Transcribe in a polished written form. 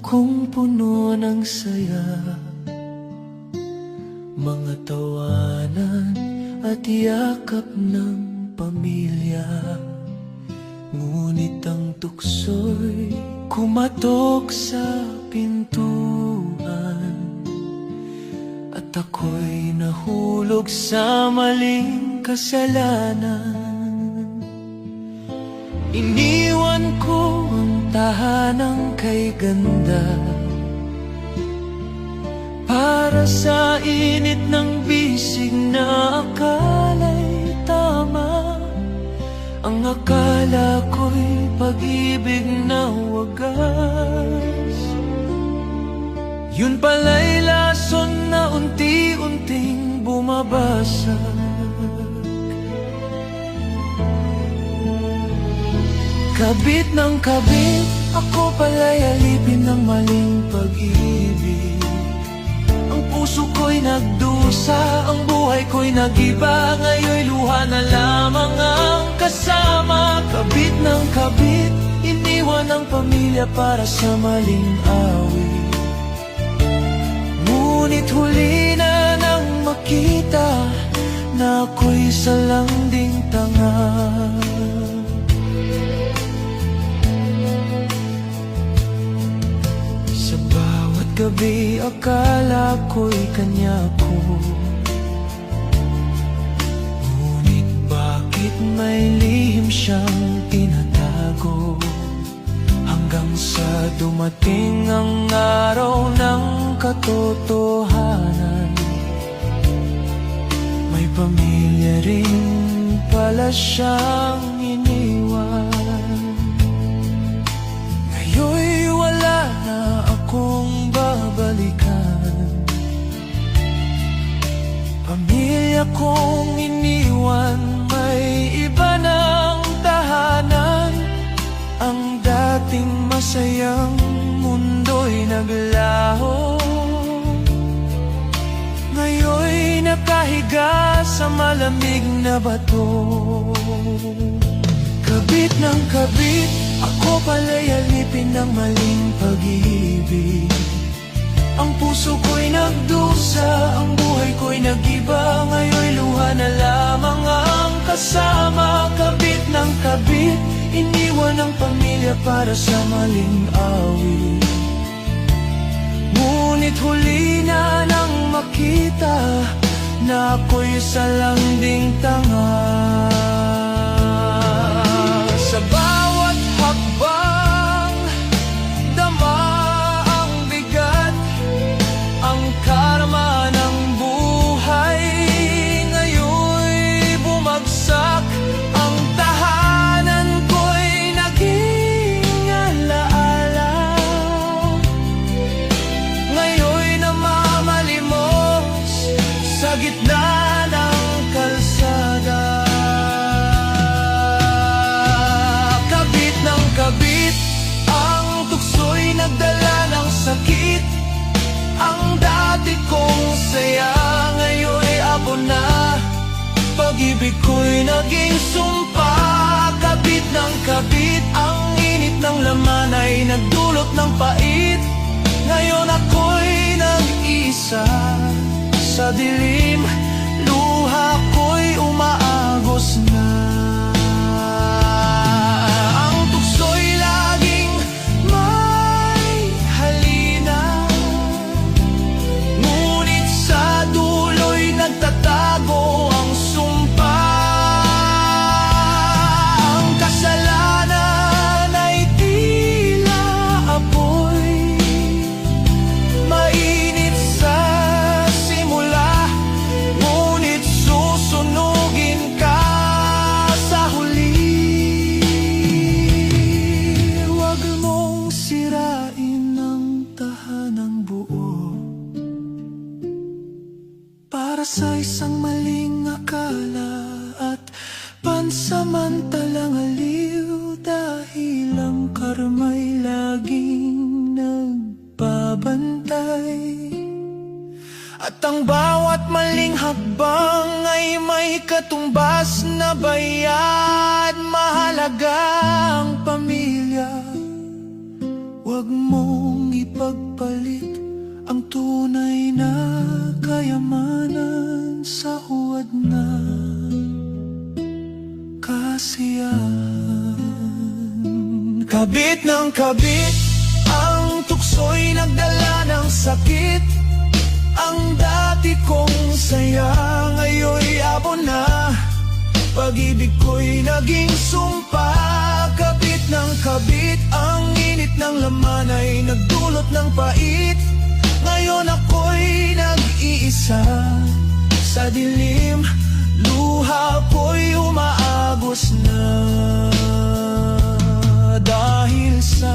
kong puno ng saya, mga tawanan at yakap ng pamilya. Ngunit ang tukso'y kumatok sa pintuan, at ako'y nahulog sa maling kasalanan. Iniwan ko ang tahanang kay ganda para sa init ng bisig na akala'y tama. Ang akala ko'y pag-ibig na wagas, yun pala'y lason na unti-unting bumabasag. Kabit ng kabit, ako pala'y alipin ng maling pag-ibig. Ang puso ko'y nagdusa, ang buhay ko'y nag-iba. Ngayon'y luha na lamang ang kasama. Kabit ng kabit, iniwan ang pamilya para sa maling awit. Ngunit huli na nang makita na ako'y salanding tanga. Gabi akala ko'y kanya ko, ngunit bakit may lihim siyang tinatago? Hanggang sa dumating ang araw ng katotohanan, may pamilya rin pala siyang iniwan. Ngayon'y wala na akong babalikan, pamilya kong iniwan, may iba ng tahanan. Ang dating masayang mundo'y naglaho, ngayon'y nakahiga sa malamig na bato. Kabit ng kabit, ako pala'y alipin ng maling pag-ibig. Ang puso ko'y nagdusa, ang buhay ko'y nag-iba. Ngayon'y luha na lamang ang kasama. Kabit ng kabit, iniwan ang pamilya para sa maling awit. Ngunit huli na nang makita na ako'y salanding tanga. Sa bawat hakbang, dama ang bigat, ang karma ng buhay. Ngayon'y bumagsak, ang tahanan ko'y naging alaala. Ngayon'y namamalimos sa gitna ng kalsada. Kabit, ang tukso'y nagdala ng sakit. Ang dati kong saya, ngayon'y abon na. Pag-ibig ko'y naging sumpa. Kabit ng kabit, ang init ng laman ay nagdulot ng pait. Ngayon ako'y nag-isa sa dilim, luha ko'y umaagos na. Nagtatago ang sumpa, ang kasalanan ay tila apoy, mainit sa simula, ngunit susunugin ka sa huli. Huwag mong sirain ang tahanang buo para sa isang maling akala at pansamantalang aliw. Dahil ang karma'y laging nagbabantay, at ang bawat maling hakbang ay may katumbas na bayad. Mahalaga ang pamilya, huwag mong ipag kabit, ang tukso'y nagdala ng sakit. Ang dati kong saya, ngayon'y abo na. Pag-ibig ko'y naging sumpa. Kabit ng kabit, ang init ng laman ay nagdulot ng pait. Ngayon ako'y nag-iisa sa dilim, luha ko'y umaagos na dahil sa